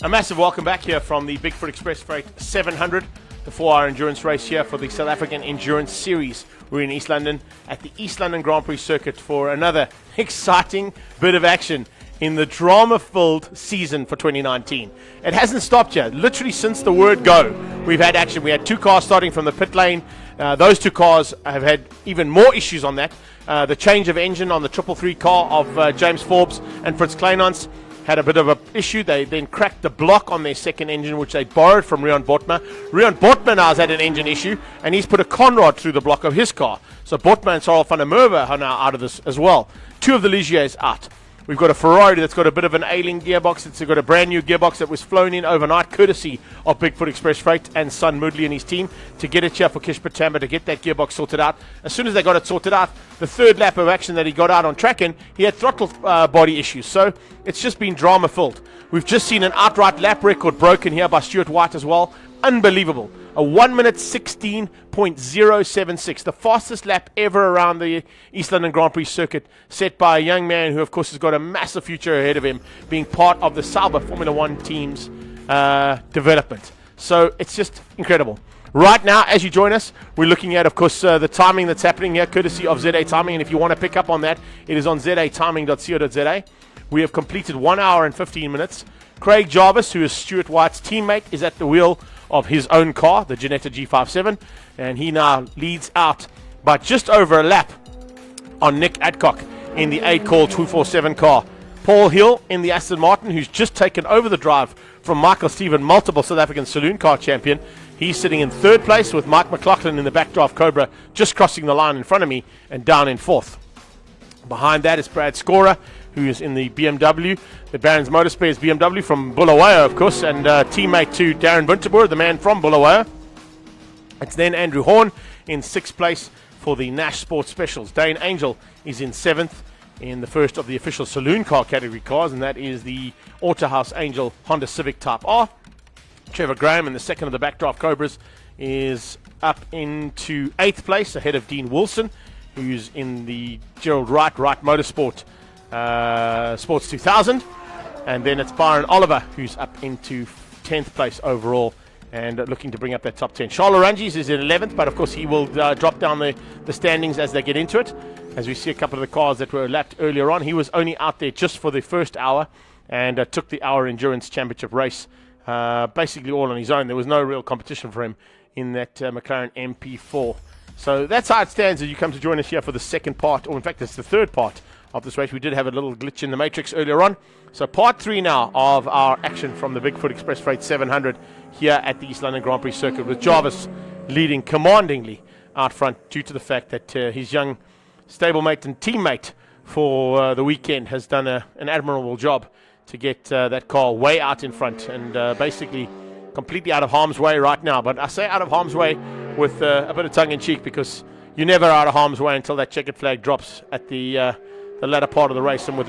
A massive welcome back here from the Bigfoot Express Freight 700, the 4-hour endurance race here for the South African Endurance Series. We're in East London at the East London Grand Prix circuit for another exciting bit of action in the drama-filled season for 2019. It hasn't stopped yet. Literally since the word go, we've had action. We had two cars starting from the pit lane. Those two cars have had even more issues on that. The change of engine on the 333 car of James Forbes and Fritz Kleinans had a bit of an issue. They then cracked the block on their second engine, which they borrowed from Rian Botma. Rian Botma now has had an engine issue, and he's put a conrod through the block of his car. So Botma and Sarel van der Merwe are now out of this as well. Two of the Ligiers out. We've got a Ferrari that's got a bit of an ailing gearbox. It's got a brand new gearbox that was flown in overnight, courtesy of Bigfoot Express Freight and Sun Moodley and his team, to get it here for Kish Patamba to get that gearbox sorted out. As soon as they got it sorted out, the third lap of action that he got out on track in, he had throttle body issues. So it's just been drama-filled. We've just seen an outright lap record broken here by Stuart White as well. Unbelievable. A 1 minute 16.076, the fastest lap ever around the East London Grand Prix circuit, set by a young man who, of course, has got a massive future ahead of him, being part of the Sauber Formula One team's development. So it's just incredible. Right now, as you join us, we're looking at, of course, the timing that's happening here, courtesy of ZA Timing. And if you want to pick up on that, it is on zatiming.co.za. We have completed 1 hour and 15 minutes. Craig Jarvis, who is Stuart White's teammate, is at the wheel of his own car, the Ginetta G57, and he now leads out by just over a lap on Nick Adcock in the 8-call 247 car. Paul Hill in the Aston Martin, who's just taken over the drive from Michael Stephen, multiple South African saloon car champion. He's sitting in third place with Mike McLaughlin in the backdraft Cobra, just crossing the line in front of me and down in fourth. Behind that is Brad Scorer, who is in the BMW, the Barron's Motorspares BMW from Bulawayo, of course, and teammate to Darren Winterboer, the man from Bulawayo. It's then Andrew Horn in sixth place for the Nash Sports Specials. Dane Angel is in seventh in the first of the official saloon car category cars, and that is the Autohouse Angel Honda Civic Type R. Trevor Graham in the second of the backdraft Cobras is up into eighth place, ahead of Dean Wilson, who's in the Gerald Wright Motorsport Sports 2000, and then it's Byron Oliver who's up into 10th place overall and looking to bring up that top 10. Charles Orangis is in 11th, but of course he will drop down the standings as they get into it. As we see a couple of the cars that were lapped earlier on, he was only out there just for the first hour and took the hour endurance championship race basically all on his own. There was no real competition for him in that McLaren MP4. So that's how it stands as you come to join us here for the second part, or in fact it's the third part of this race. We did have a little glitch in the matrix earlier on. So part three now of our action from the Bigfoot Express Freight 700 here at the East London Grand Prix circuit, with Jarvis leading commandingly out front due to the fact that his young stablemate and teammate for the weekend has done an admirable job to get that car way out in front and basically completely out of harm's way right now. But I say out of harm's way with a bit of tongue-in-cheek, because you're never out of harm's way until that checkered flag drops at the latter part of the race. And with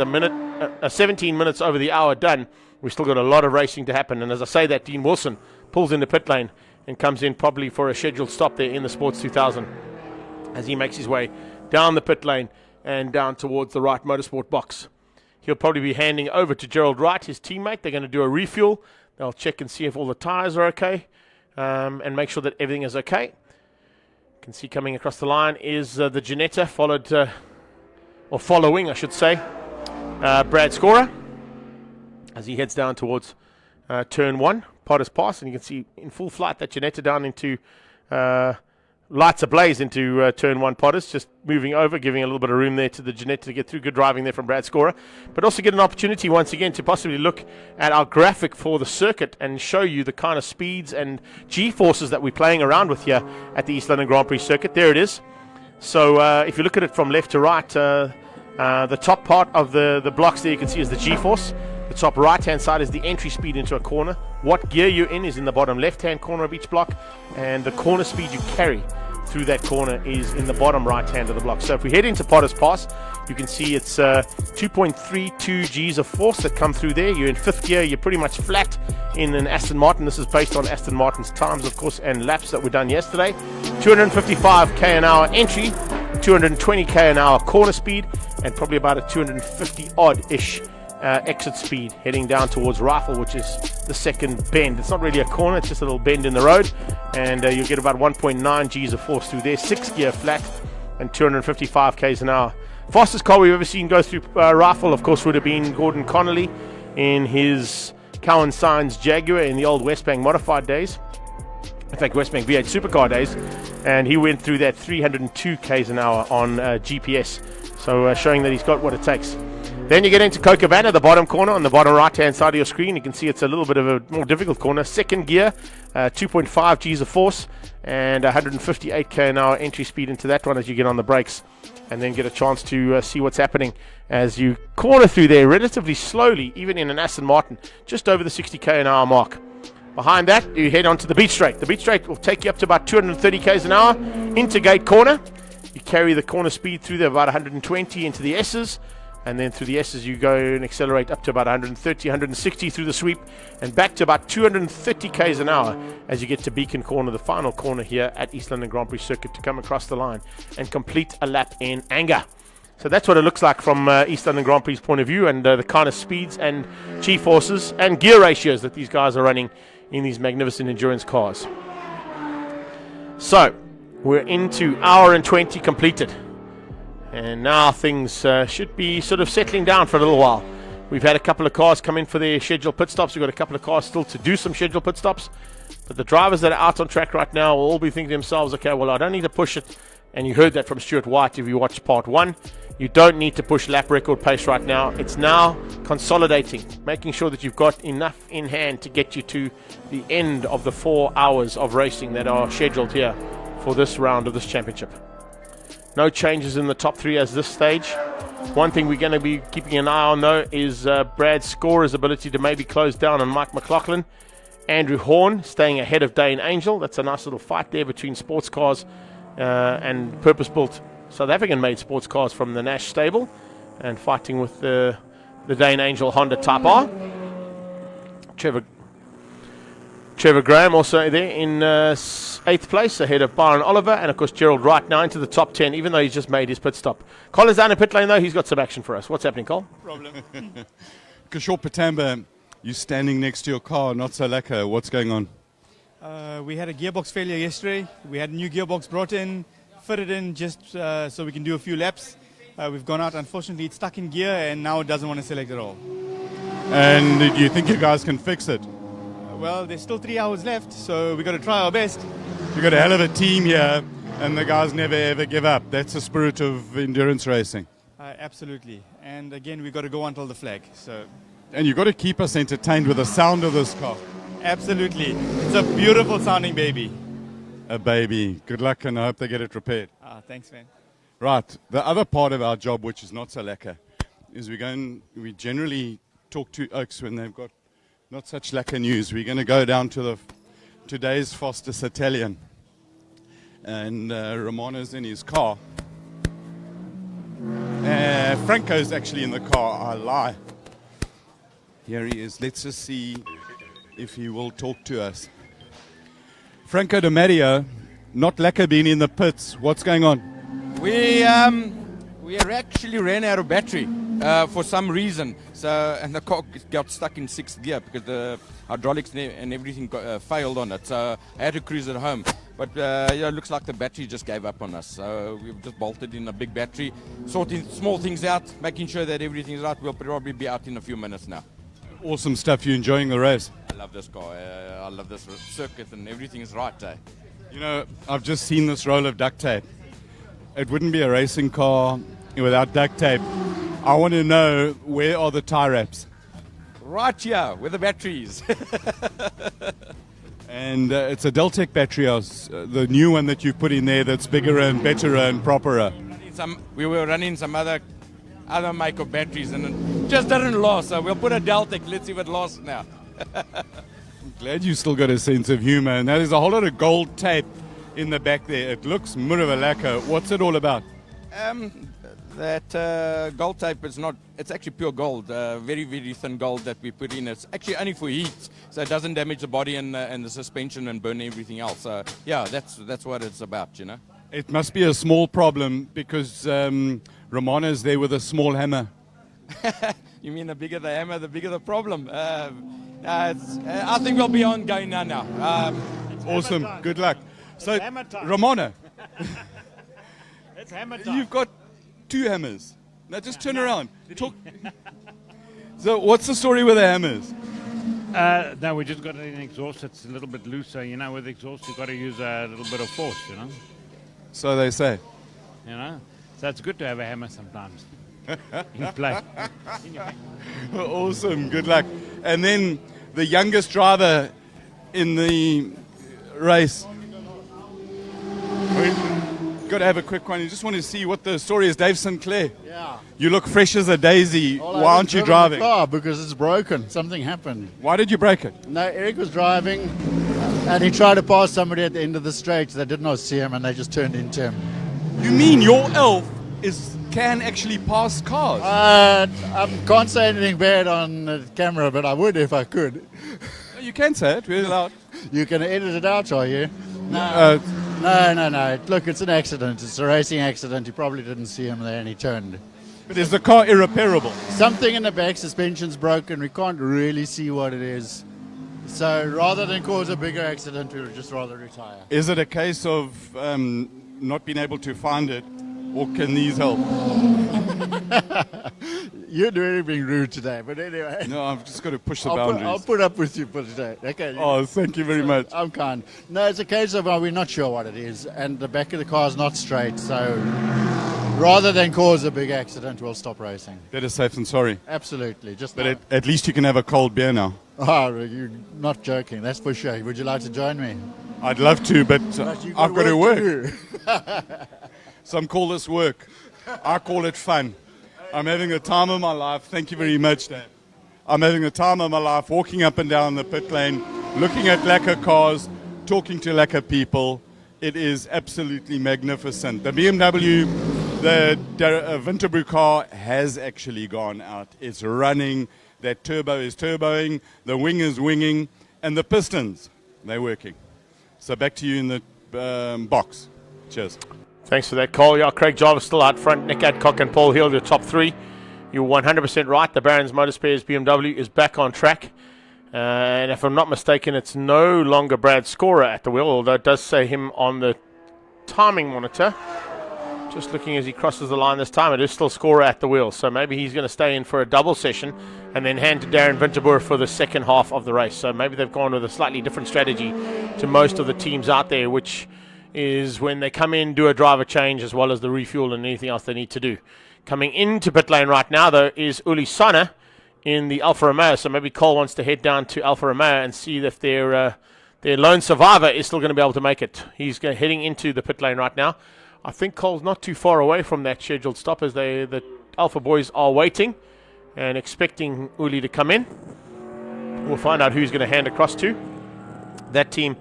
17 minutes over the hour done, we've still got a lot of racing to happen. And as I say that, Dean Wilson pulls in the pit lane and comes in probably for a scheduled stop there in the Sports 2000 as he makes his way down the pit lane and down towards the Wright Motorsport box. He'll probably be handing over to Gerald Wright, his teammate. They're going to do a refuel. They'll check and see if all the tyres are okay and make sure that everything is okay. You can see coming across the line is the Ginetta, following, I should say, Brad Scorer as he heads down towards turn one, Potter's Pass, and you can see in full flight that Ginetta down into lights ablaze into turn one. Potters just moving over, giving a little bit of room there to the Ginetta to get through. Good driving there from Brad Scorer, but also get an opportunity once again to possibly look at our graphic for the circuit and show you the kind of speeds and G-forces that we're playing around with here at the East London Grand Prix circuit. There it is. So if you look at it from left to right, the top part of the blocks there you can see is the G-force. The top right-hand side is the entry speed into a corner. What gear you're in is in the bottom left-hand corner of each block, and the corner speed you carry through that corner is in the bottom right-hand of the block. So if we head into Potter's Pass, you can see it's 2.32 Gs of force that come through there. You're in fifth gear. You're pretty much flat in an Aston Martin. This is based on Aston Martin's times, of course, and laps that were done yesterday. 255 k an hour entry, 220 k an hour corner speed, and probably about a 250 odd-ish exit speed heading down towards Rifle, which is the second bend. It's not really a corner, it's just a little bend in the road, and you'll get about 1.9 G's of force through there, 6 gear flat and 255 k's an hour. Fastest car we've ever seen go through Rifle, of course, would have been Gordon Connolly in his Cowan Signs Jaguar in the old Westbank modified days. In fact, Westbank V8 supercar days, and he went through that 302 k's an hour on GPS, so showing that he's got what it takes. Then you get into Cocobana, the bottom corner on the bottom right hand side of your screen. You can see it's a little bit of a more difficult corner. Second gear, 2.5 G's of force and 158 k an hour entry speed into that one as you get on the brakes, and then get a chance to see what's happening as you corner through there relatively slowly, even in an Aston Martin, just over the 60 k an hour mark. Behind that, you head onto the beach straight. The beach straight will take you up to about 230 k's an hour into Gate Corner. You carry the corner speed through there about 120 into the S's, and then through the S's you go and accelerate up to about 130, 160 through the sweep, and back to about 230 k's an hour as you get to Beacon Corner, the final corner here at East London Grand Prix Circuit, to come across the line and complete a lap in anger. So that's what it looks like from East London Grand Prix's point of view, and the kind of speeds and G-forces and gear ratios that these guys are running in these magnificent endurance cars. So we're into hour and 20 completed, and now things should be sort of settling down for a little while. We've had a couple of cars come in for their scheduled pit stops. We've got a couple of cars still to do some scheduled pit stops, but the drivers that are out on track right now will all be thinking to themselves, okay, well, I don't need to push it. And you heard that from Stuart White if you watched part 1. You don't need to push lap record pace right now. It's now consolidating, making sure that you've got enough in hand to get you to the end of the 4 hours of racing that are scheduled here for this round of this championship. No changes in the top 3 as this stage. One thing we're going to be keeping an eye on, though, is Brad Scorer's ability to maybe close down on Mike McLaughlin. Andrew Horn staying ahead of Dane Angel. That's a nice little fight there between sports cars and purpose-built South African-made sports cars from the Nash stable, and fighting with the Dane Angel Honda Type R. Trevor Graham also there in 8th place, ahead of Byron Oliver, and of course Gerald Wright now into the top 10, even though he's just made his pit stop. Colin's down in pit lane though. He's got some action for us. What's happening, Col? Problem. Kishore Patamba, you standing next to your car, not so lekker. What's going on? We had a gearbox failure yesterday. We had a new gearbox brought in, fitted in just so we can do a few laps. We've gone out, unfortunately it's stuck in gear and now it doesn't want to select at all. And do you think you guys can fix it? Well, there's still 3 hours left, so we've got to try our best. You've got a hell of a team here, and the guys never ever give up. That's the spirit of endurance racing. Absolutely. And again, we've got to go until the flag. And you've got to keep us entertained with the sound of this car. Absolutely. It's a beautiful sounding baby. A baby. Good luck, and I hope they get it repaired. Thanks, man. Right. The other part of our job, which is not so lekker, is we generally talk to Oaks when they've got not such lekker news. We're going to go down to today's fastest Italian. And Ramona's in his car. Franco's actually in the car. I lie. Here he is. Let's just see if he will talk to us. Franco Di Mario, not lekker being in the pits. What's going on? We actually ran out of battery for some reason. And the car got stuck in 6th gear because the hydraulics and everything failed on it. So I had to cruise it home. But it looks like the battery just gave up on us. So we've just bolted in a big battery, sorting small things out, making sure that everything's right. We'll probably be out in a few minutes now. Awesome stuff. You enjoying the race? I love this car. I love this circuit, and everything is right. You know, I've just seen this roll of duct tape. It wouldn't be a racing car without duct tape. I want to know, where are the tie wraps? Right here, with the batteries. And it's a Deltec battery, the new one that you put in there that's bigger and better and properer. We were running some other make of batteries and it just didn't last. So we'll put a Deltec. Let's see if it lasts now. I'm glad you still got a sense of humor. And there's a whole lot of gold tape in the back there. It looks murva. What's it all about? That gold tape is not, it's actually pure gold, very, very thin gold that we put in. It's actually only for heat, so it doesn't damage the body and the suspension and burn everything else. So, yeah, that's what it's about, you know. It must be a small problem because Ramona's there with a small hammer. You mean the bigger the hammer, the bigger the problem. I think we'll be on going now. Awesome. Good luck. So, hammer time. Ramona, It's hammer time. you've got 2 hammers. Now just turn around. Talk. So what's the story with the hammers? No, we just got an exhaust that's a little bit looser. You know, with exhaust, you've got to use a little bit of force, you know. So they say. You know? So it's good to have a hammer sometimes. In play. Awesome. Good luck. And then the youngest driver in the race. Got to have a quick one. You just want to see what the story is. Dave Sinclair. Yeah. You look fresh as a daisy. Well, Why aren't you driving? The car because it's broken. Something happened. Why did you break it? No, Eric was driving, and he tried to pass somebody at the end of the straight. They did not see him, and they just turned into him. You mean your elf can actually pass cars? I can't say anything bad on the camera, but I would if I could. You can say it. We're allowed. You can edit it out, are you? No. No. Look, it's an accident. It's a racing accident. He probably didn't see him there, and he turned. But is the car irreparable? Something in the back suspension's broken. We can't really see what it is. So rather than cause a bigger accident, we would just rather retire. Is it a case of not being able to find it, or can these help? You're really being rude today, but anyway. No, I've just got to push the I'll boundaries. put up with you for today. Okay. Oh, thank you very much. I'm kind. No, it's a case of we're not sure what it is, and the back of the car is not straight. So rather than cause a big accident, we'll stop racing. Better safe than sorry. Absolutely. But at least you can have a cold beer now. Oh, you're not joking. That's for sure. Would you like to join me? I'd love to, but You've I've got to work. do. Some call this work. I call it fun. I'm having the time of my life. Thank you very much, Dave. I'm having the time of my life walking up and down the pit lane, looking at lacquer cars, talking to lacquer people. It is absolutely magnificent. The BMW, the Winterbrew car has actually gone out. It's running. That turbo is turboing. The wing is winging. And the pistons, they're working. So back to you in the box. Cheers. Thanks for that, Cole. Yeah, Craig Jarvis still out front. Nick Adcock and Paul Hill, your top 3. You're 100% right. The Barron's Motorspares BMW is back on track. And if I'm not mistaken, it's no longer Brad Scorer at the wheel, although it does say him on the timing monitor. Just looking as he crosses the line this time, it is still Scorer at the wheel. So maybe he's going to stay in for a double session and then hand to Darren Winterboer for the second half of the race. So maybe they've gone with a slightly different strategy to most of the teams out there, which is when they come in, do a driver change as well as the refuel and anything else they need to do. Coming into pit lane right now, though, is Uli Sana in the Alfa Romeo. So maybe Cole wants to head down to Alfa Romeo and see if their lone survivor is still going to be able to make it. He's heading into the pit lane right now. I think Cole's not too far away from that scheduled stop as the Alpha boys are waiting and expecting Uli to come in. We'll find out who's going to hand across to. That team,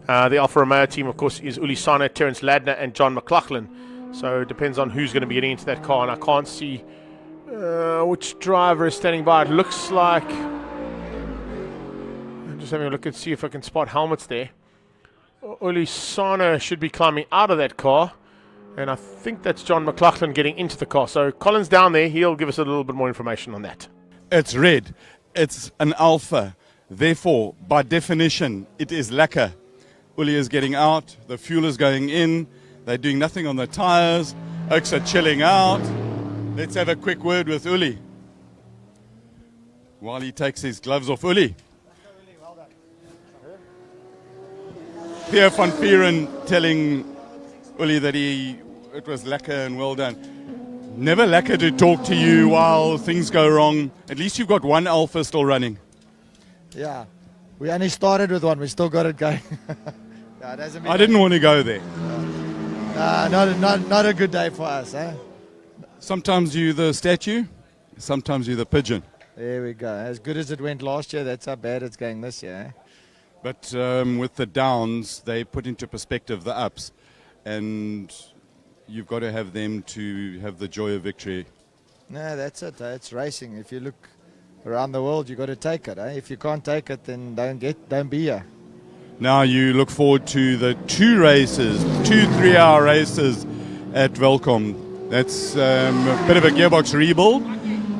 the Alfa Romeo team, of course, is Uli Sana, Terence Ladner, and John McLaughlin. So it depends on who's going to be getting into that car, and I can't see which driver is standing by. It looks like... I'm just having a look and see if I can spot helmets there. Uli Sana should be climbing out of that car. And I think that's John McLaughlin getting into the car. So Colin's down there. He'll give us a little bit more information on that. It's red. It's an Alpha. Therefore, by definition, it is lacquer. Uli is getting out. The fuel is going in. They're doing nothing on the tires. Oaks are chilling out. Let's have a quick word with Uli. While he takes his gloves off. Uli. Pierre van Pieren telling Uli that it was lacquer and well done. Never lacquer to talk to you while things go wrong. At least you've got one Alpha still running. Yeah, we only started with one. We still got it going. Yeah, it doesn't mean I didn't want to go there. not a good day for us, eh? Sometimes you're the statue, sometimes you're the pigeon. There we go. As good as it went last year, that's how bad it's going this year. Eh? But with the downs, they put into perspective the ups. And you've got to have them to have the joy of victory. No, that's it. It's racing. If you look around the world, you've got to take it. Eh? If you can't take it, then don't be here. Now you look forward to the 2 3-hour races at Welcome. That's a bit of a gearbox rebuild.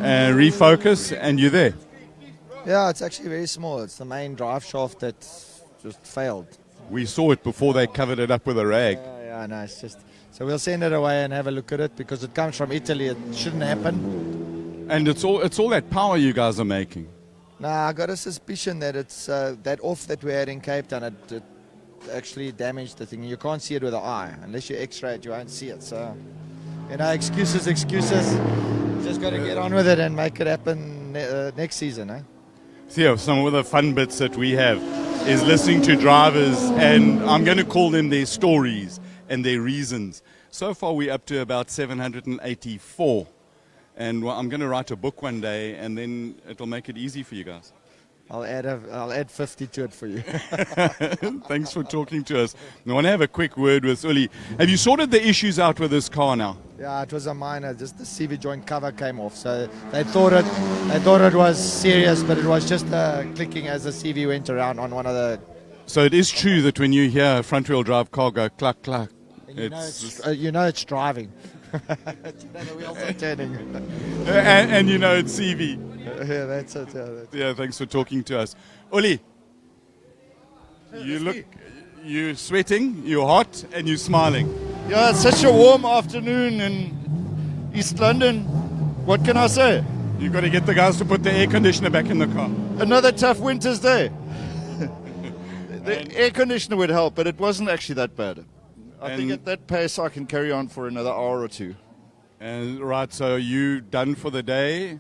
refocus, and you're there. Yeah, it's actually very small. It's the main drive shaft that just failed. We saw it before they covered it up with a rag. Yeah, no, it's just. So we'll send it away and have a look at it because it comes from Italy. It shouldn't happen. And it's all that power you guys are making. Nah, I got a suspicion that it's that off that we had in Cape Town. It actually damaged the thing. You can't see it with the eye unless you X-ray it. You won't see it. So, excuses. Just got to get on with it and make it happen next season, eh? So some of the fun bits that we have is listening to drivers, and I'm going to call them their stories and their reasons. So far, we're up to about 784. And I'm going to write a book one day, and then it'll make it easy for you guys. I'll add 50 to it for you. Thanks for talking to us. I want to have a quick word with Uli. Have you sorted the issues out with this car now? Yeah, it was a minor. Just the CV joint cover came off, so they thought it was serious, but it was just clicking as the CV went around on one of the. So it is true that when you hear a front-wheel drive car go cluck cluck, it's driving. The wheels are turning. and you know it's CV. Yeah, that's it. Yeah, thanks for talking to us. Uli, you're sweating, you're hot, and you're smiling. Yeah, it's such a warm afternoon in East London. What can I say? You've got to get the guys to put the air conditioner back in the car. Another tough winter's day. The air conditioner would help, but it wasn't actually that bad. I think at that pace I can carry on for another hour or two. And right, so you done for the day?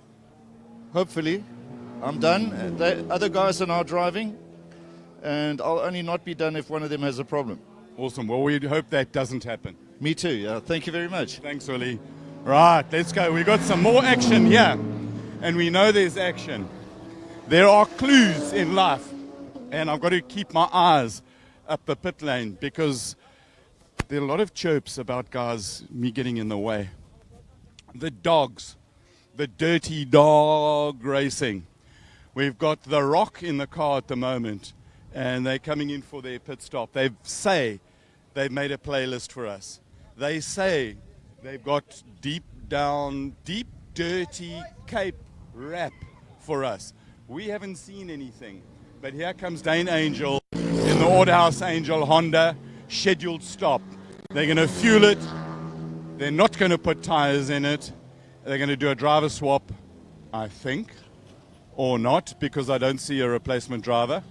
Hopefully. I'm done. The other guys are now driving, and I'll only not be done if one of them has a problem. Awesome. Well, we hope that doesn't happen. Me too. Yeah. Thank you very much. Thanks, Uli. Right, let's go. We got some more action here, and we know there's action. There are clues in life, and I've got to keep my eyes up the pit lane because there are a lot of chirps about me getting in the way. The dogs, the dirty dog racing. We've got The Rock in the car at the moment, and they're coming in for their pit stop. They say they've made a playlist for us. They say they've got deep, dirty Cape rap for us. We haven't seen anything, but here comes Dane Angel in the Orderhouse Angel Honda, scheduled stop. They're going to fuel it. They're not going to put tires in it. They're going to do a driver swap, I think, or not, because I don't see a replacement driver.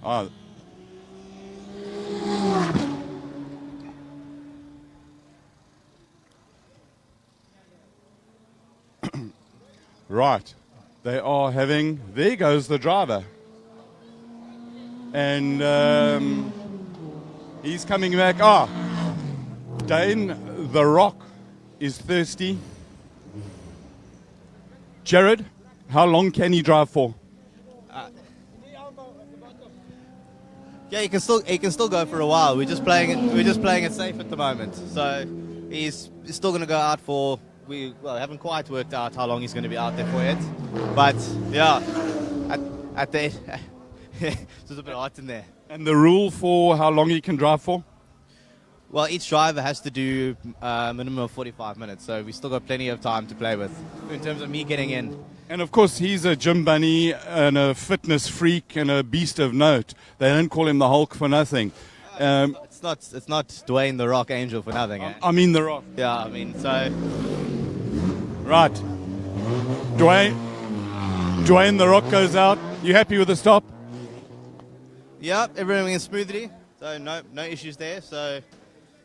Right. They are having, there goes the driver. And he's coming back. Dane, The Rock is thirsty. Jared, how long can he drive for? Yeah, he can still go for a while. We're just playing it safe at the moment. So he's still going to go out for. We haven't quite worked out how long he's going to be out there for yet. But yeah, at the there's a bit of art in there. And the rule for how long he can drive for? Well, each driver has to do a minimum of 45 minutes, so we still got plenty of time to play with in terms of me getting in. And of course, he's a gym bunny and a fitness freak and a beast of note. They don't call him the Hulk for nothing. It's not Dwayne The Rock Angel for nothing. I mean The Rock. Yeah, I mean, so... Right. Dwayne The Rock goes out. You happy with the stop? Yeah, everything is smoothly, so no issues there, so...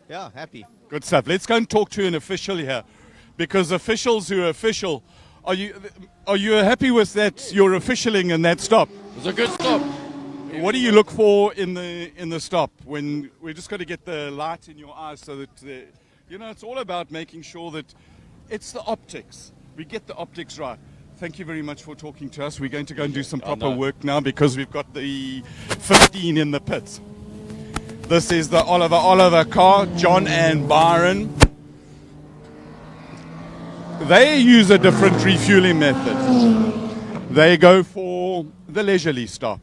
Yeah, happy. Good stuff. Let's go and talk to an official here, because officials who are official, are you happy with that? You're officialing in that stop. It's a good stop. What do you look for in the stop? When we just got to get the light in your eyes, so that it's all about making sure that it's the optics. We get the optics right. Thank you very much for talking to us. We're going to go and do some proper work now because we've got the 15 in the pits. This is the Oliver car, John and Byron. They use a different refueling method. They go for the leisurely stop,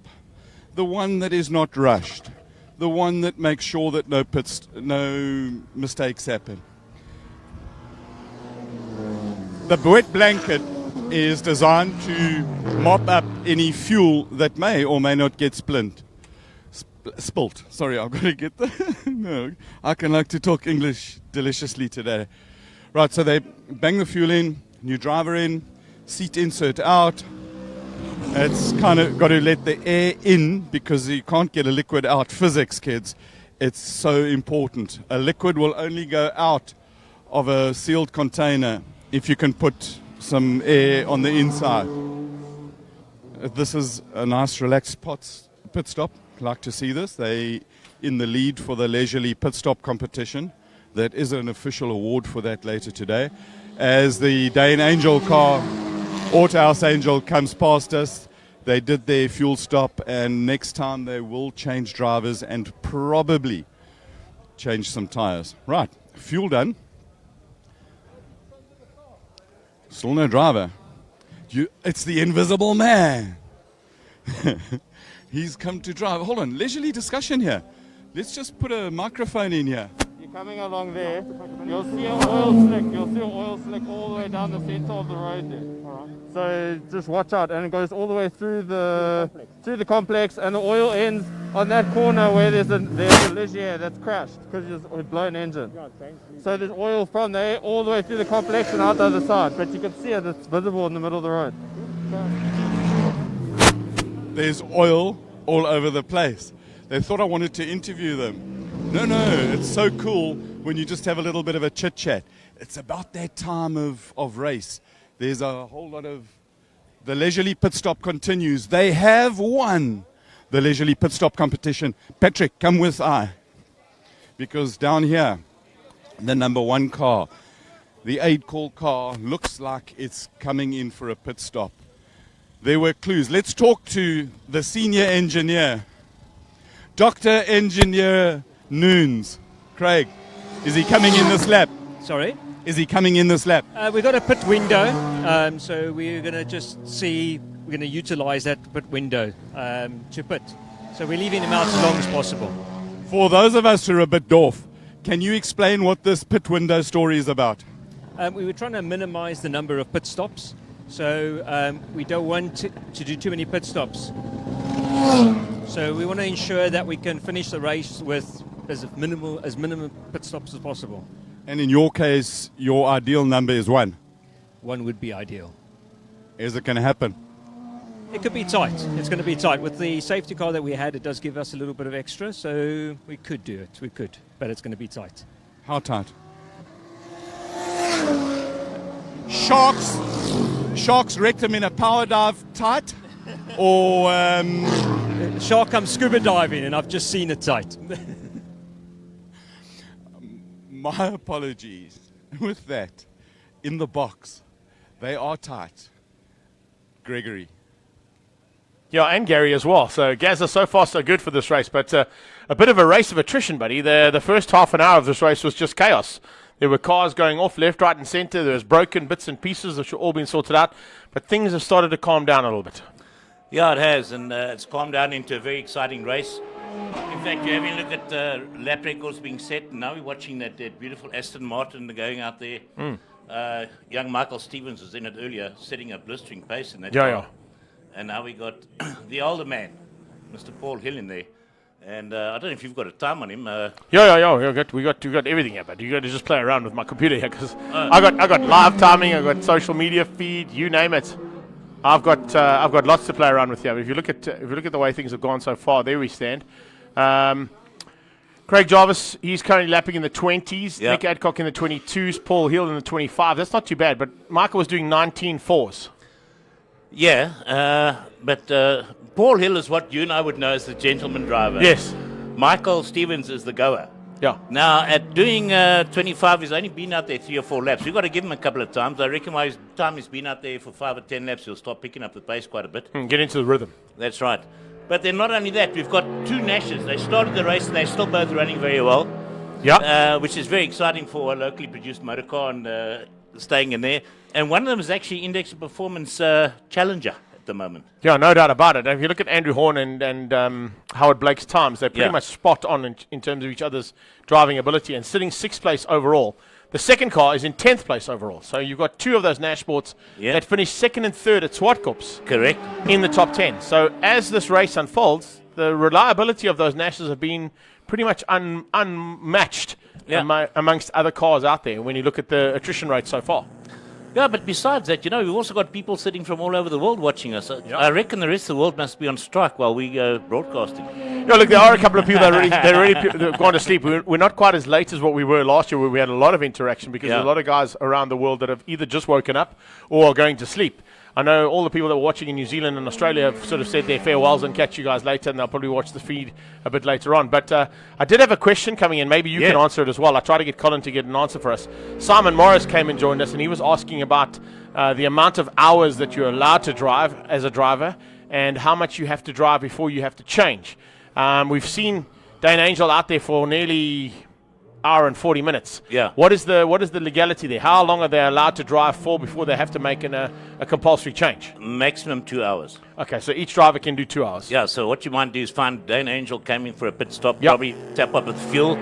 the one that is not rushed, the one that makes sure that no mistakes happen. The wet blanket is designed to mop up any fuel that may or may not get spilt. Sorry, I've got to get the... No, I can like to talk English deliciously today. Right, so they bang the fuel in, new driver in, seat insert out. It's kind of got to let the air in because you can't get a liquid out. Physics, kids. It's so important. A liquid will only go out of a sealed container if you can put some air on the inside. This is a nice relaxed pit stop. Like to see this. They in the lead for the leisurely pit stop competition. That is an official award for that later today. As the Dane Angel car, Autohouse Angel, comes past us, they did their fuel stop, and next time they will change drivers and probably change some tires. Right, fuel done. Still no driver. It's the invisible man. He's come to drive. Hold on, leisurely discussion here. Let's just put a microphone in here. You're coming along there, you'll see an oil slick. You'll see an oil slick all the way down the center of the road there. All right. So just watch out, and it goes all the way through the complex, and the oil ends on that corner where there's a Ligier that's crashed because it's a blown engine. So there's oil from there all the way through the complex and out the other side, but you can see it. It's visible in the middle of the road. There's oil all over the place. They thought I wanted to interview them. No, it's so cool when you just have a little bit of a chit-chat. It's about that time of race. There's a whole lot of... The leisurely pit stop continues. They have won the leisurely pit stop competition. Patrick, come with I. Because down here, the number one car, the 8-call car, looks like it's coming in for a pit stop. There were clues. Let's talk to the senior engineer, Dr. Engineer Noons. Craig, is he coming in this lap? Sorry? Is he coming in this lap? We've got a pit window, so we're going to just see, we're going to utilize that pit window to pit. So we're leaving him out as long as possible. For those of us who are a bit dwarf, can you explain what this pit window story is about? We were trying to minimize the number of pit stops, so we don't want to do too many pit stops. So we want to ensure that we can finish the race with as minimum pit stops as possible. And in your case, your ideal number is 1. 1 would be ideal. Is it going to happen? It could be tight. It's going to be tight. With the safety car that we had, it does give us a little bit of extra, so we could do it. We could, but it's going to be tight. How tight? Sharks wrecked him in a power dive tight? Or... The shark comes scuba diving, and I've just seen it tight. My apologies. With that, in the box, they are tight. Gregory. Yeah, and Gary as well. So Gazza, so far so good for this race, but a bit of a race of attrition, buddy. The first half an hour of this race was just chaos. There were cars going off left, right, and centre. There was broken bits and pieces which were all being sorted out, but things have started to calm down a little bit. Yeah, it has, and it's calmed down into a very exciting race. In fact, you're having a look at lap records being set, and now we're watching that beautiful Aston Martin going out there. Young Michael Stevens was in it earlier, setting a blistering pace in that car. Yeah. And now we got the older man, Mr. Paul Hill, in there. And I don't know if you've got a time on him. Yeah. We got everything here, but you got to just play around with my computer here because I got live timing, I got social media feed, you name it. I've got lots to play around with here. If you look at the way things have gone so far, there we stand. Craig Jarvis, he's currently lapping in the 20s. Yeah. Nick Adcock in the 22s. Paul Hill in the 25. That's not too bad. But Michael was doing 19.4s. Yeah, but Paul Hill is what you and I would know as the gentleman driver. Yes. Michael Stevens is the goer. Yeah. Now, at doing 25, he's only been out there 3 or 4 laps. We've got to give him a couple of times. I reckon by the time he's been out there for 5 or 10 laps, he'll start picking up the pace quite a bit. Get into the rhythm. That's right. But then not only that, we've got 2 Nashes. They started the race and they're still both running very well. Yeah. Which is very exciting for a locally produced motor car and staying in there. And one of them is actually Index of Performance Challenger at the moment. Yeah, no doubt about it. If you look at Andrew Horn and Howard Blake's times, they're pretty much spot on in terms of each other's driving ability. And sitting 6th place overall, The second car is in 10th place overall. So you've got two of those Nash Sports that finished second and third at Swartkops. Correct. In the top 10. So as this race unfolds, the reliability of those Nashes have been pretty much unmatched amongst other cars out there when you look at the attrition rate so far. Yeah, but besides that, we've also got people sitting from all over the world watching us. I reckon the rest of the world must be on strike while we go broadcasting. Yeah, look, there are a couple of people that they've gone to sleep. We're not quite as late as what we were last year, where we had a lot of interaction because there's a lot of guys around the world that have either just woken up or are going to sleep. I know all the people that were watching in New Zealand and Australia have sort of said their farewells and catch you guys later, and they'll probably watch the feed a bit later on. But I did have a question coming in. Maybe you can answer it as well. I tried to get Colin to get an answer for us. Simon Morris came and joined us, and he was asking about the amount of hours that you're allowed to drive as a driver and how much you have to drive before you have to change. We've seen Dane Angel out there for nearly hour and 40 minutes. Yeah. What is the legality there? How long are they allowed to drive for before they have to make a compulsory change? Maximum 2 hours. Okay, so each driver can do 2 hours. Yeah, so what you might do is find Dane Angel coming for a pit stop, probably tap up with fuel,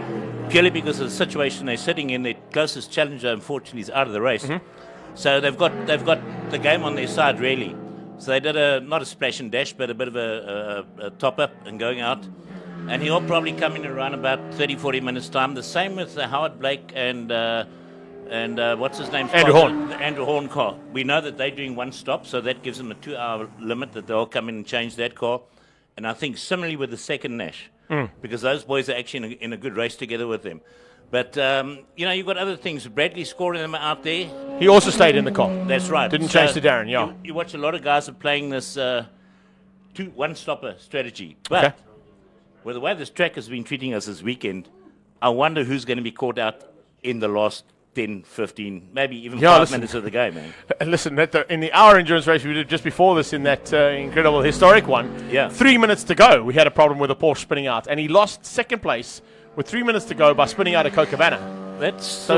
purely because of the situation they're sitting in. Their closest challenger, unfortunately, is out of the race. So they've got the game on their side, really. So they did not a splash and dash, but a bit of a top-up and going out. And he'll probably come in around about 30, 40 minutes' time. The same with Howard Blake and what's his name? Andrew Horn. The Andrew Horn car. We know that they're doing one stop, so that gives them a 2-hour limit that they'll come in and change that car. And I think similarly with the second Nash, because those boys are actually in a good race together with them. But, you've got other things. Bradley scoring them out there. He also stayed in the car. That's right. Didn't change to Darren, You watch a lot of guys are playing this one-stopper strategy. But with the way this track has been treating us this weekend, I wonder who's going to be caught out in the last 10, 15, maybe even 5 minutes of the game, man. Listen, in the hour endurance race we did just before this, in that incredible historic one, 3 minutes to go, we had a problem with a Porsche spinning out, and he lost second place with 3 minutes to go by spinning out a Copacabana. That's the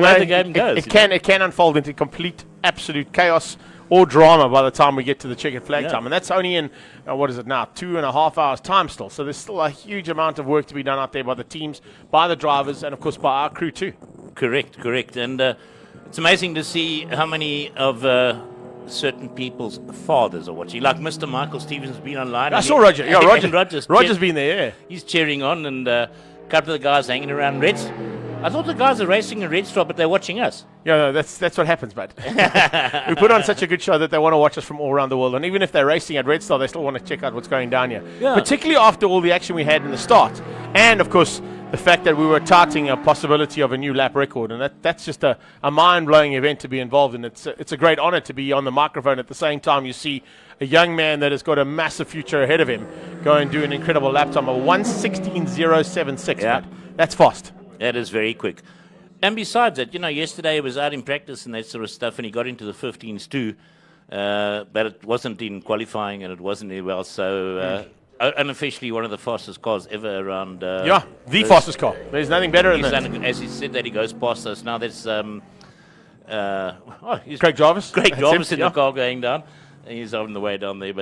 way the game goes. It can unfold into complete, absolute chaos or drama by the time we get to the checkered flag time. And that's only in, 2.5 hours time still. So there's still a huge amount of work to be done out there by the teams, by the drivers, and of course by our crew too. Correct. And it's amazing to see how many of certain people's fathers are watching. Like Mr. Michael Stevens has been online. I saw Roger. Yeah, Roger's been there, yeah. He's cheering on, and a couple of the guys hanging around Reds. I thought the guys are racing in Red Star, but they're watching us. Yeah, no, that's what happens, bud. We put on such a good show that they want to watch us from all around the world. And even if they're racing at Red Star, they still want to check out what's going down here. Yeah. Particularly after all the action we had in the start. And, of course, the fact that we were touting a possibility of a new lap record. And that's just a mind-blowing event to be involved in. It's a great honor to be on the microphone. At the same time, you see a young man that has got a massive future ahead of him go and do an incredible lap time of 1:16.076. Yeah. That's fast. That is very quick. And besides that, yesterday he was out in practice and that sort of stuff, and he got into the 15s too, but it wasn't in qualifying and it wasn't very well. So unofficially one of the fastest cars ever around. The fastest car. There's nothing better than that. As he said that he goes past us. Now that's Craig Jarvis. Craig Jarvis in the car going down. And he's on the way down there.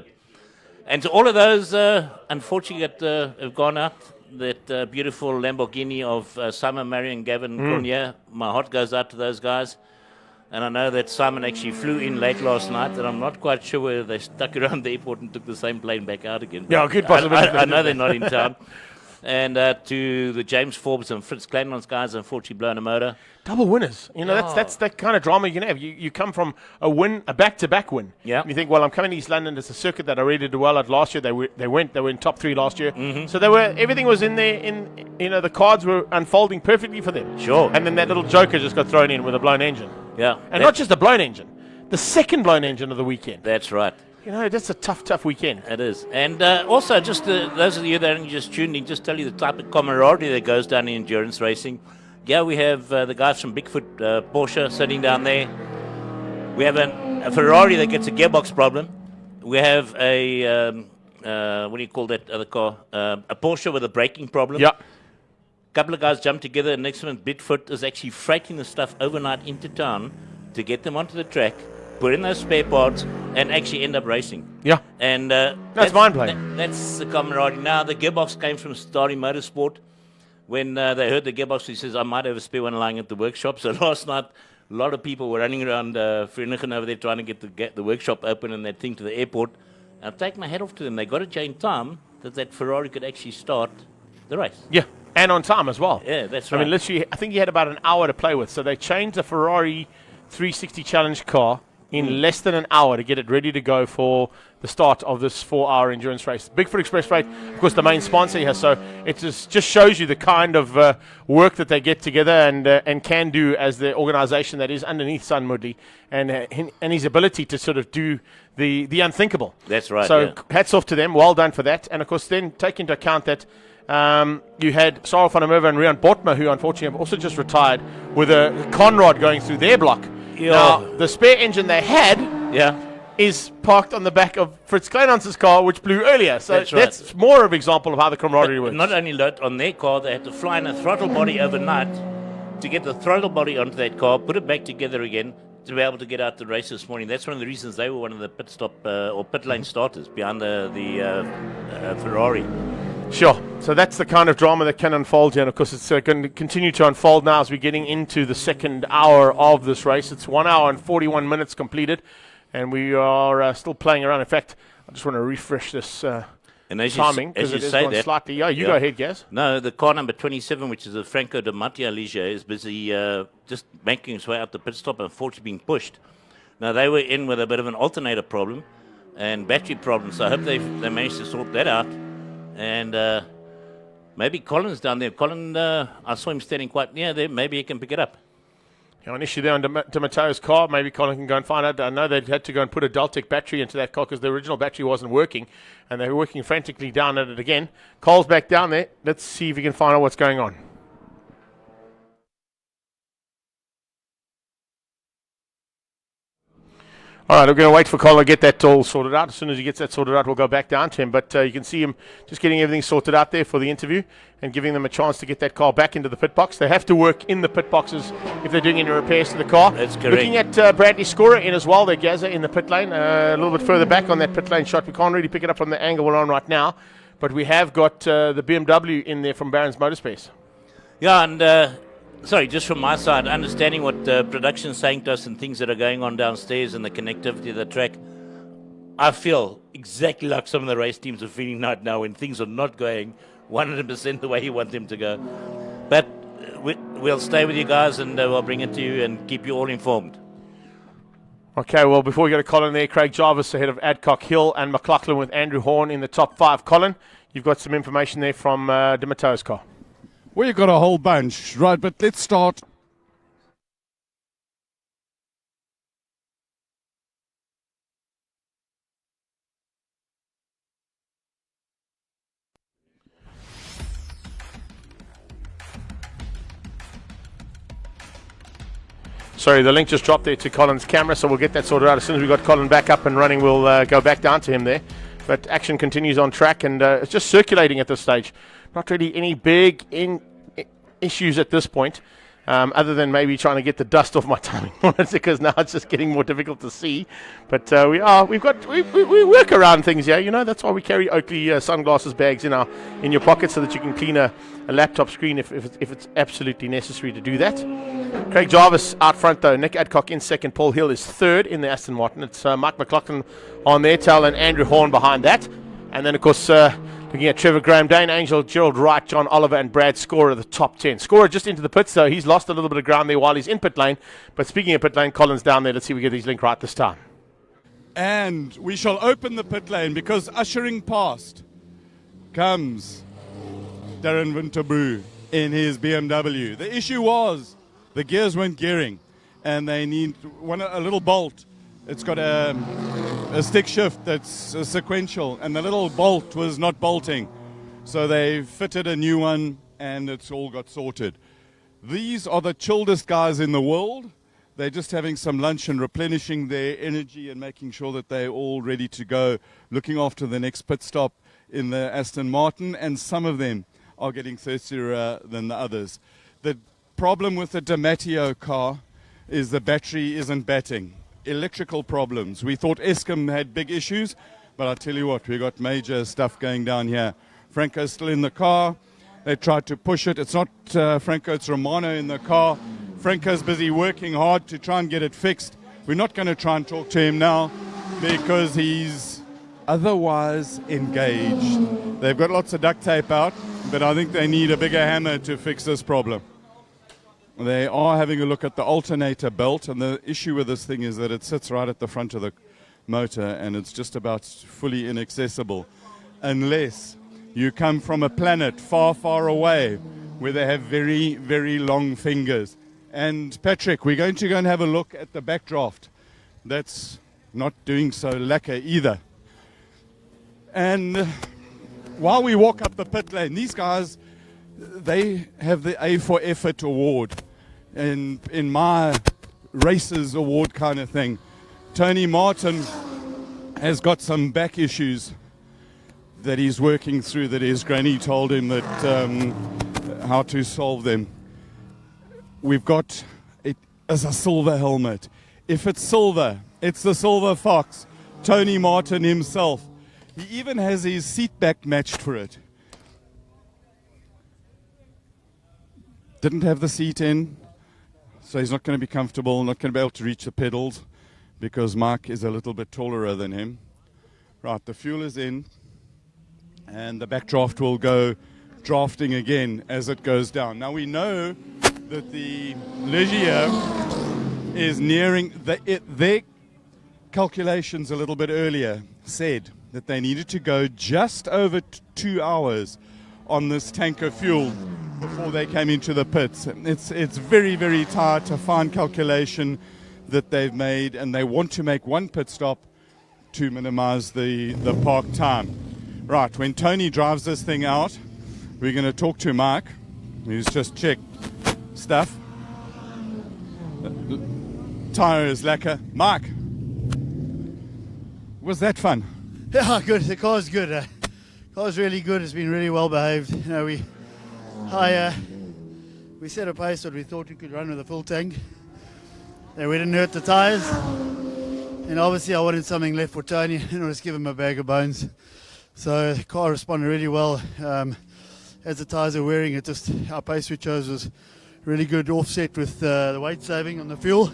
And to all of those, unfortunately, that have gone out, that beautiful Lamborghini of Simon, Murray and Gavin Cornier, my heart goes out to those guys. And I know that Simon actually flew in late last night, and I'm not quite sure whether they stuck around the airport and took the same plane back out again. Yeah, good possibility. I know they're not in town. And to the James Forbes and Fritz Kleinman's guys, unfortunately blown a motor. Double winners. That's that kind of drama you can have. You come from a back-to-back win. Yeah. And you think, well, I'm coming to East London. It's a circuit that I really did well at last year. They were in top 3 last year. Mm-hmm. So everything was in there. The cards were unfolding perfectly for them. Sure. And then that little joker just got thrown in with a blown engine. Yeah. And not just a blown engine, the second blown engine of the weekend. That's right. That's a tough weekend. It is. And also, just those of you that only just tuned in, just tell you the type of camaraderie that goes down in endurance racing. Yeah, we have the guys from BigFoot Porsche sitting down there. We have a Ferrari that gets a gearbox problem. We have a, what do you call that other car? A Porsche with a braking problem. Yeah. A couple of guys jump together, and next one, BigFoot is actually freighting the stuff overnight into town to get them onto the track, put in those spare parts, and actually end up racing. Yeah. And that's mind-blowing. That's the camaraderie. Now, the gearbox came from Starry Motorsport. when they heard the gearbox, he says, I might have a spare one lying at the workshop. So last night, a lot of people were running around Vereeniging over there trying to get the workshop open and that thing to the airport. And I've taken my hat off to them. They got it in time that Ferrari could actually start the race. Yeah, and on time as well. Yeah, that's I right. mean, literally, I think he had about an hour to play with. So they changed the Ferrari 360 Challenge car in less than an hour to get it ready to go for the start of this 4-hour endurance race. BigFoot Express Freight, of course, the main sponsor here. So it just shows you the kind of work that they get together and can do as the organisation that is underneath Sun Moodley and his ability to sort of do the unthinkable. That's right. So yeah. hats off to them. Well done for that. And, of course, then take into account that you had Sarah van der Merwe and Rian Botma, who unfortunately have also just retired, with a Conrad going through their block. Yeah. Now, the spare engine they had Yeah. is parked on the back of Fritz Kleinhans's car, which blew earlier. So That's right. that's more of an example of how the camaraderie works. Not only that, on their car, they had to fly in a throttle body overnight to get the throttle body onto that car, put it back together again to be able to get out the race this morning. That's one of the reasons they were one of the pit stop or pit lane starters behind the Ferrari. Sure. So that's the kind of drama that can unfold here. And, of course, it's going to continue to unfold now as we're getting into the second hour of this race. It's 1 hour and 41 minutes completed, and we are still playing around. In fact, I just want to refresh this And as timing you because it is say gone that, slightly. Yeah, you go ahead, Gaz. No, the car number 27, which is a Franco de Mattia Ligier, is busy just making its way out the pit stop and unfortunately being pushed. Now, they were in with a bit of an alternator problem and battery problem, so I hope they managed to sort that out. And maybe Colin's down there. Colin, I saw him standing quite near there. Maybe he can pick it up. Yeah, an issue there on De Matteo's car. Maybe Colin can go and find out. I know they had to go and put a Deltec battery into that car because the original battery wasn't working, and they were working frantically down at it again. Cole's back down there. Let's see if we can find out what's going on. All right, we're going to wait for Colin to get that all sorted out. As soon as he gets that sorted out, we'll go back down to him. But you can see him just getting everything sorted out there for the interview and giving them a chance to get that car back into the pit box. They have to work in the pit boxes if they're doing any repairs to the car. That's correct. Looking at Bradley Scorer in as well, there, Gaza, in the pit lane. A little bit further back on that pit lane shot. We can't really pick it up from the angle we're on right now. But we have got the BMW in there from Barron's Motorspace. Yeah, and sorry, just from my side, understanding what production's saying to us and things that are going on downstairs and the connectivity of the track, I feel exactly like some of the race teams are feeling right now when things are not going 100% the way you want them to go. But we'll stay with you guys and we'll bring it to you and keep you all informed. Okay, well, before we go to Colin there, Craig Jarvis ahead of Adcock Hill and McLaughlin with Andrew Horn in the top 5. Colin, you've got some information there from De Matteo's car. Well, you've got a whole bunch, right? But let's start. Sorry, the link just dropped there to Colin's camera, so we'll get that sorted out. As soon as we've got Colin back up and running, we'll go back down to him there. But action continues on track, and it's just circulating at this stage. Not really any big issues at this point, other than maybe trying to get the dust off my timing monitor, because now it's just getting more difficult to see. But we work around things here, you know. That's why we carry Oakley sunglasses bags in your pocket, so that you can clean a laptop screen if it's absolutely necessary to do that. Craig Jarvis out front though, Nick Adcock in second, Paul Hill is third in the Aston Martin. It's Mike McLaughlin on their tail and Andrew Horn behind that. And then, of course, looking at Trevor Graham, Dane Angel, Gerald Wright, John Oliver, and Brad Scorer, the top 10. Scorer just into the pits, so he's lost a little bit of ground there while he's in pit lane. But speaking of pit lane, Colin's down there. Let's see if we get his link right this time. And we shall open the pit lane because ushering past comes Darren Winterbrew in his BMW. The issue was the gears weren't gearing and they need a little bolt. It's got a stick shift that's sequential, and the little bolt was not bolting. So they fitted a new one, and it's all got sorted. These are the chilledest guys in the world. They're just having some lunch and replenishing their energy and making sure that they're all ready to go, looking after the next pit stop in the Aston Martin, and some of them are getting thirstier than the others. The problem with the De Matteo car is the battery isn't batting. Electrical problems. We thought Eskom had big issues, but I tell you what, we got major stuff going down here. Franco's still in the car, They tried to push it. It's not Franco, it's Romano in the car. Franco's busy working hard to try and get it fixed. We're not going to try and talk to him now because he's otherwise engaged. They've got lots of duct tape out, but I think they need a bigger hammer to fix this problem. They are having a look at the alternator belt, and the issue with this thing is that it sits right at the front of the motor and it's just about fully inaccessible unless you come from a planet far, far away where they have very, very long fingers. And Patrick, we're going to go and have a look at the backdraft. That's not doing so lekker either. And while we walk up the pit lane, these guys, they have the A for Effort award. And in my races award kind of thing, Tony Martin has got some back issues that he's working through, that his granny told him that how to solve them. We've got it as a silver helmet. If it's silver, it's the Silver Fox, Tony Martin himself. He even has his seat back matched for it. Didn't have the seat in, so he's not going to be comfortable, not going to be able to reach the pedals because Mark is a little bit taller than him. Right, the fuel is in and the backdraft will go drafting again as it goes down. Now we know that the Ligier is nearing, their calculations a little bit earlier said that they needed to go just over 2 hours on this tank of fuel before they came into the pits. It's very, very tight, a fine calculation that they've made, and they want to make one pit stop to minimize the park time. Right, when Tony drives this thing out, we're going to talk to Mark, who's just checked stuff. Tire is lekker. Mark, was that fun? Yeah, good. The car's good. The car's really good. It's been really well behaved. You know, we set a pace that we thought we could run with a full tank. And we didn't hurt the tires. And obviously I wanted something left for Tony and I just give him a bag of bones. So the car responded really well. As the tires are wearing, it just, our pace we chose was really good offset with the weight saving on the fuel.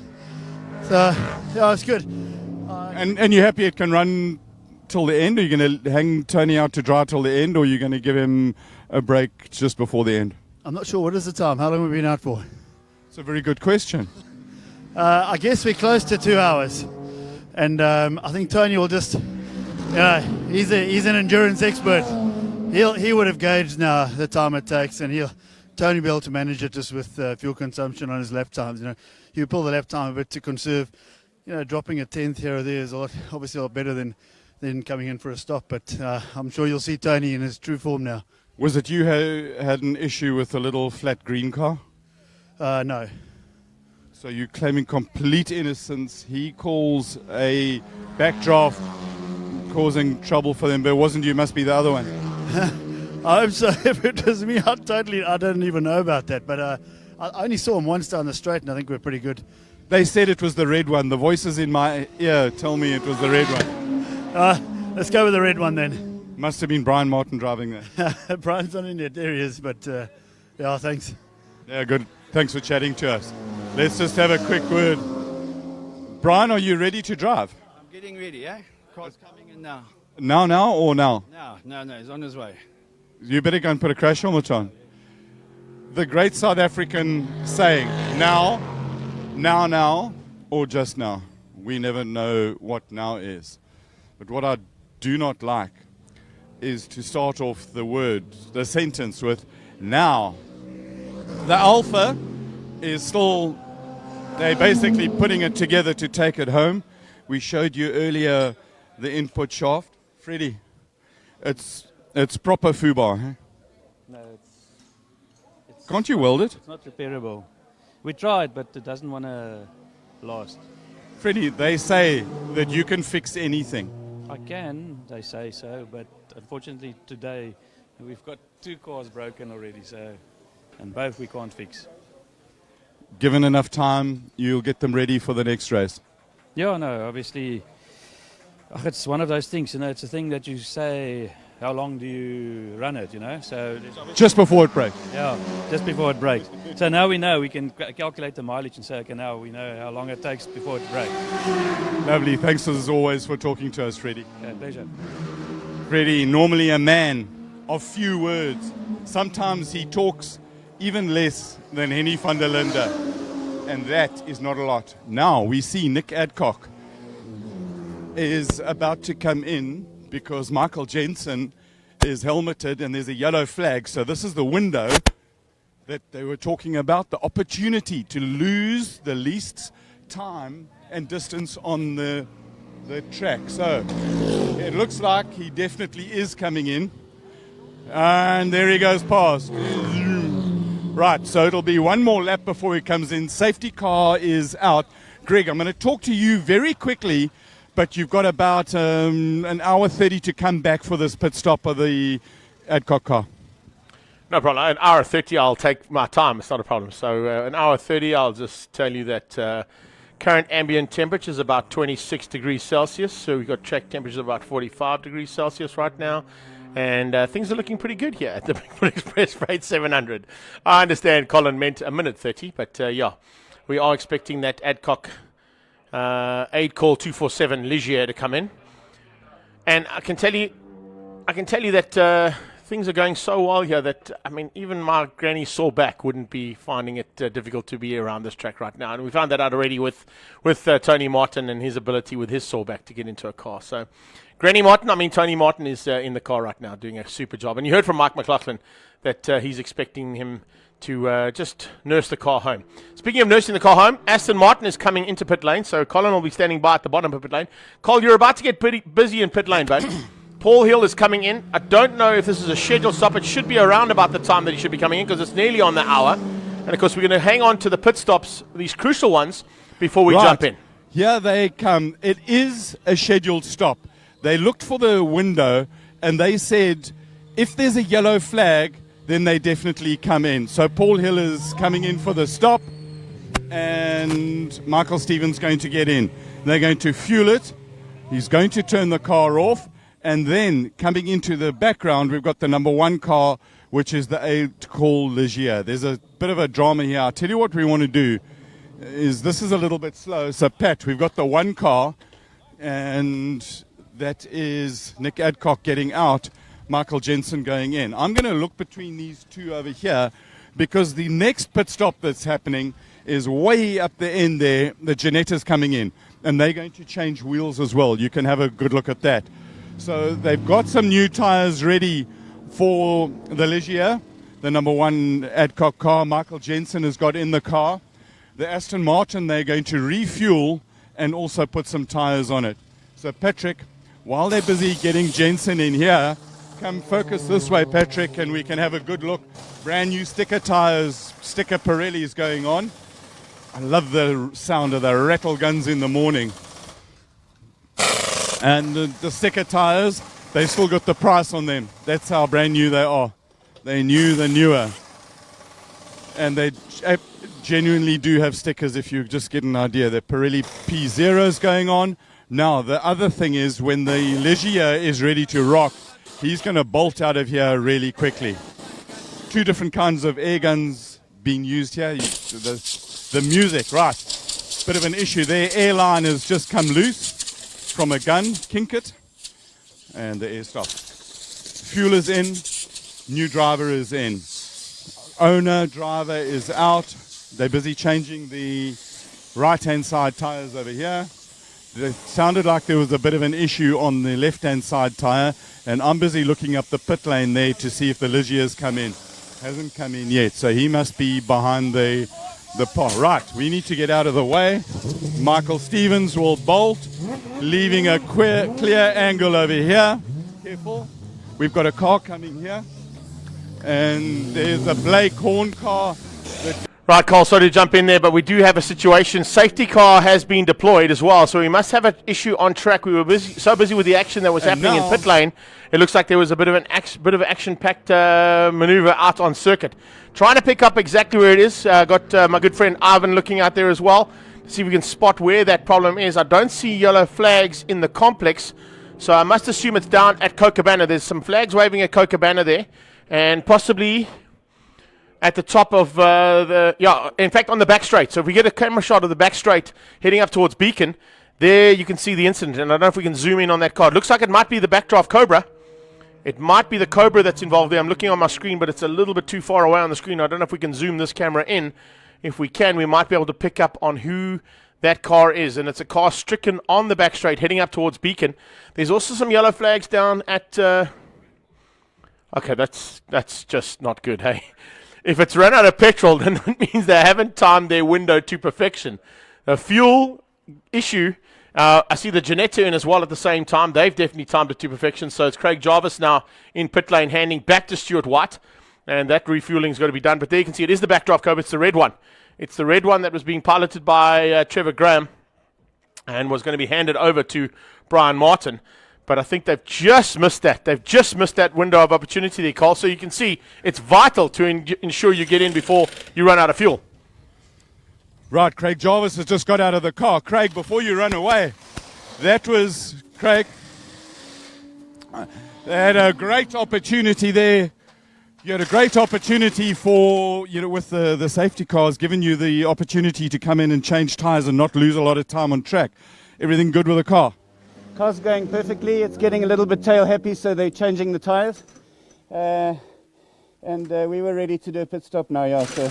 So yeah, it's good. And you're happy it can run till the end? Are you going to hang Tony out to dry till the end, or are you going to give him a break just before the end? I'm not sure. What is the time? How long have we been out for? It's a very good question. I guess we're close to 2 hours. And I think Tony will just, he's an endurance expert. He would have gauged now the time it takes, and Tony will be able to manage it just with fuel consumption on his lap times. You know, you pull the lap time a bit to conserve. You know, dropping a tenth here or there is obviously a lot better than coming in for a stop. But I'm sure you'll see Tony in his true form now. Was it you who had an issue with the little flat green car? No. So you're claiming complete innocence. He calls a backdraft causing trouble for them, but it wasn't you, must be the other one. I hope so. If it was me, I don't even know about that. But I only saw him once down the straight, and I think we're pretty good. They said it was the red one. The voices in my ear tell me it was the red one. Let's go with the red one then. Must have been Brian Martin driving there. Brian's not in there. There he is. But yeah, thanks. Yeah, good. Thanks for chatting to us. Let's just have a quick word. Brian, are you ready to drive? I'm getting ready, eh? Car's coming in now. Now or now? No, he's on his way. You better go and put a crash helmet on. The great South African saying, now, or just now. We never know what now is. But what I do not like is to start off the sentence with now. The Alpha is still, they're basically putting it together to take it home. We showed you earlier the input shaft. Freddie, it's proper FUBAR, huh? No, it's Can't you weld it? It's not repairable. We tried, but it doesn't want to last. Freddie, they say that you can fix anything. I can, they say so, but unfortunately today we've got 2 cars broken already, and both we can't fix. Given enough time, you'll get them ready for the next race. Yeah, no, obviously, it's one of those things, it's a thing that you say how long do you run it, So Just before it breaks. yeah, just before it breaks. So now we know, we can calculate the mileage and say, okay, now we know how long it takes before it breaks. Lovely. Thanks as always for talking to us, Freddie. Okay, pleasure. Freddie, normally a man of few words. Sometimes he talks even less than Henny van der Linde. And that is not a lot. Now we see Nick Adcock is about to come in because Michael Jensen is helmeted and there's a yellow flag. So this is the window that they were talking about, the opportunity to lose the least time and distance on the track. So it looks like he definitely is coming in. And there he goes past. Right, so it'll be one more lap before he comes in. Safety car is out. Greg, I'm going to talk to you very quickly, but you've got about an hour 30 to come back for this pit stop of the Adcock car. No problem. An hour 30, I'll take my time. It's not a problem. So an hour 30, I'll just tell you that current ambient temperature is about 26 degrees Celsius. So we've got track temperatures of about 45 degrees Celsius right now. And things are looking pretty good here at the BigFoot Express Freight 700. I understand Colin meant a minute 30, but yeah, we are expecting that Adcock aid call 247 Ligier to come in. And I can tell you that things are going so well here that, I mean, even my granny sore back wouldn't be finding it difficult to be around this track right now. And we found that out already with Tony Martin and his ability with his sore back to get into a car. So Tony Martin is in the car right now doing a super job. And you heard from Mike McLaughlin that he's expecting him to just nurse the car home. Speaking of nursing the car home, Aston Martin is coming into pit lane, so Colin will be standing by at the bottom of pit lane. Cole, you're about to get pretty busy in pit lane, bud. Paul Hill is coming in. I don't know if this is a scheduled stop. It should be around about the time that he should be coming in because it's nearly on the hour. And, of course, we're going to hang on to the pit stops, these crucial ones, before we jump in. Here they come. It is a scheduled stop. They looked for the window and they said if there's a yellow flag, then they definitely come in. So Paul Hill is coming in for the stop and Michael Stevens going to get in. They're going to fuel it. He's going to turn the car off. And then coming into the background, we've got the number one car, which is the aid call Ligier. There's a bit of a drama here. I'll tell you what we want to do is this is a little bit slow. So, Pat, we've got the one car, and that is Nick Adcock getting out, Michael Jensen going in. I'm going to look between these two over here because the next pit stop that's happening is way up the end there. The Janetta's coming in, and they're going to change wheels as well. You can have a good look at that. So they've got some new tires ready for the Ligier, the number one Adcock car. Michael Jensen has got in the car. The Aston Martin, they're going to refuel and also put some tires on it. So Patrick, while they're busy getting Jensen in here, come focus this way, Patrick, and we can have a good look. Brand new sticker tires, sticker Pirellis going on. I love the sound of the rattle guns in the morning. And the sticker tires, they still got the price on them. That's how brand new they are. They're new, they're newer. And they genuinely do have stickers if you just get an idea. The Pirelli P0 is going on. Now, the other thing is when the Ligier is ready to rock, he's going to bolt out of here really quickly. Two different kinds of air guns being used here. The music, right. Bit of an issue there. Airline has just come loose from a gun, kink it, and the air stops. Fuel is in, new driver is in. Owner, driver is out. They're busy changing the right-hand side tires over here. It sounded like there was a bit of an issue on the left-hand side tire, and I'm busy looking up the pit lane there to see if the Ligier's come in. Hasn't come in yet, so he must be behind the pot. Right, we need to get out of the way. Michael Stevens will bolt, leaving a clear angle over here. Careful. We've got a car coming here. And there's a Blake Horn car. Right, Cole, sorry to jump in there, but we do have a situation. Safety car has been deployed as well, so we must have an issue on track. We were so busy with the action that was happening in pit lane, it looks like there was a bit of an action-packed maneuver out on circuit. Trying to pick up exactly where it is. Got my good friend Ivan looking out there as well to see if we can spot where that problem is. I don't see yellow flags in the complex, So I must assume it's down at Cochabana. There's some flags waving at Cochabana there, and possibly at the top of in fact on the back straight. So if we get a camera shot of the back straight heading up towards Beacon, there you can see the incident. And I don't know if we can zoom in on that car. It looks like it might be the backdraft Cobra. It might be the Cobra that's involved there. I'm looking on my screen, but it's a little bit too far away on the screen. I don't know if we can zoom this camera in. If we can, we might be able to pick up on who that car is. And it's a car stricken on the back straight heading up towards Beacon. There's also some yellow flags down at... okay, that's just not good, hey? If it's run out of petrol, then it means they haven't timed their window to perfection. The fuel issue... I see the Janetta in as well at the same time. They've definitely timed it to perfection. So it's Craig Jarvis now in pit lane handing back to Stuart White. And that refueling is going to be done. But there you can see it is the backdraft Cobra. It's the red one. It's the red one that was being piloted by Trevor Graham and was going to be handed over to Brian Martin. But I think they've just missed that. They've just missed that window of opportunity there, Carl. So you can see it's vital to ensure you get in before you run out of fuel. Right, Craig Jarvis has just got out of the car. Craig, before you run away, that was Craig. They had a great opportunity there. You had a great opportunity for, with the safety cars, giving you the opportunity to come in and change tires and not lose a lot of time on track. Everything good with the car? Car's going perfectly. It's getting a little bit tail happy, so they're changing the tires. And we were ready to do a pit stop now, yeah. So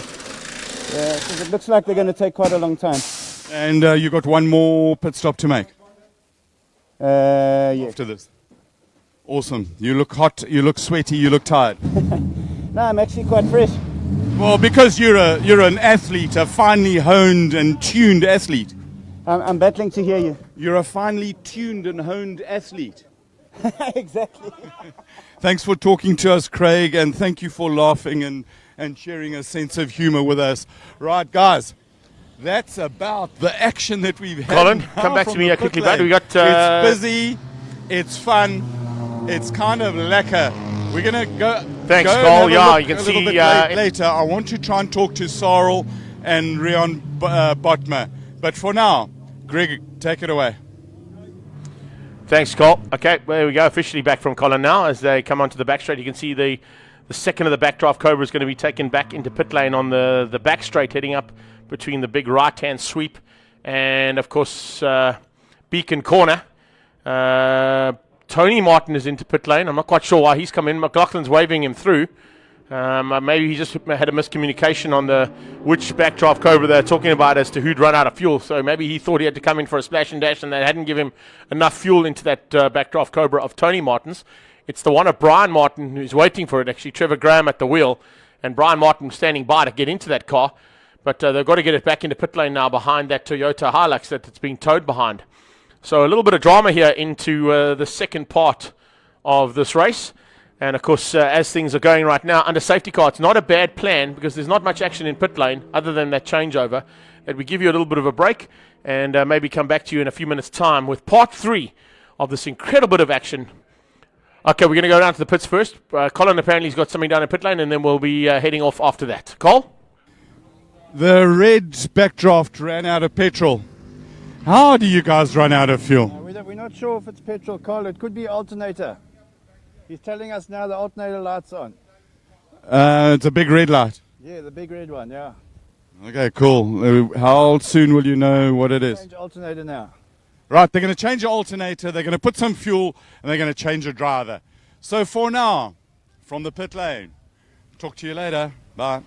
it looks like they're going to take quite a long time. And you got one more pit stop to make? Yes. After this. Awesome. You look hot, you look sweaty, you look tired. No, I'm actually quite fresh. Well, because you're an athlete, a finely honed and tuned athlete. I'm battling to hear you. You're a finely tuned and honed athlete. Exactly. Thanks for talking to us, Craig, and thank you for laughing and sharing a sense of humor with us. Right, guys, that's about the action that we've had. Colin, come back to me quickly, bud. We got... It's busy, it's fun, it's kind of lacquer. We're going to go... Thanks, Cole. Yeah, you can a see... little bit later, I want to try and talk to Sarl and Rion Botma. But for now, Greg, take it away. Thanks, Cole. Okay, there we go. Officially back from Colin now. As they come onto the back straight, you can see the second of the backdraft Cobra is going to be taken back into pit lane on the back straight, heading up between the big right-hand sweep and, of course, Beacon Corner. Tony Martin is into pit lane. I'm not quite sure why he's come in. McLaughlin's waving him through. Maybe he just had a miscommunication on which backdraft Cobra they're talking about as to who'd run out of fuel. So maybe he thought he had to come in for a splash and dash and they hadn't given him enough fuel into that backdraft Cobra of Tony Martin's. It's the one of Brian Martin who's waiting for it, actually. Trevor Graham at the wheel and Brian Martin standing by to get into that car. But they've got to get it back into pit lane now behind that Toyota Hilux that it's being towed behind. So a little bit of drama here into the second part of this race. And, of course, as things are going right now, under safety car, it's not a bad plan because there's not much action in pit lane other than that changeover. That we give you a little bit of a break and maybe come back to you in a few minutes' time with part 3 of this incredible bit of action. Okay, we're going to go down to the pits first. Colin apparently has got something down in pit lane, and then we'll be heading off after that. Cole? The red backdraft ran out of petrol. How do you guys run out of fuel? We're not sure if it's petrol, Carl. It could be alternator. He's telling us now the alternator light's on. It's a big red light. Yeah, the big red one, yeah. Okay, cool. How soon will you know what it is? Change alternator now. Right, they're going to change the alternator, they're going to put some fuel, and they're going to change the driver. So for now, from the pit lane, talk to you later. Bye.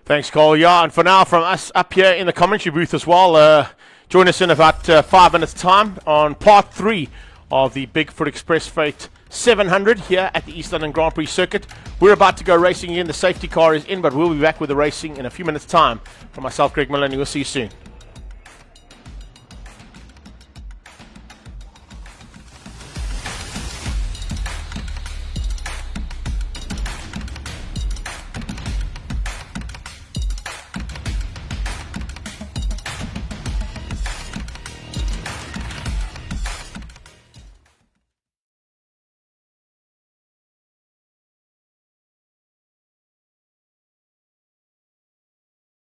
Thanks, Cole. Yeah, and for now, from us up here in the commentary booth as well, join us in about 5 minutes' time on part 3 of the Bigfoot Express Freight 700 here at the East London Grand Prix circuit. We're about to go racing again. The safety car is in, but we'll be back with the racing in a few minutes' time. From myself, Greg Mullen, we'll see you soon.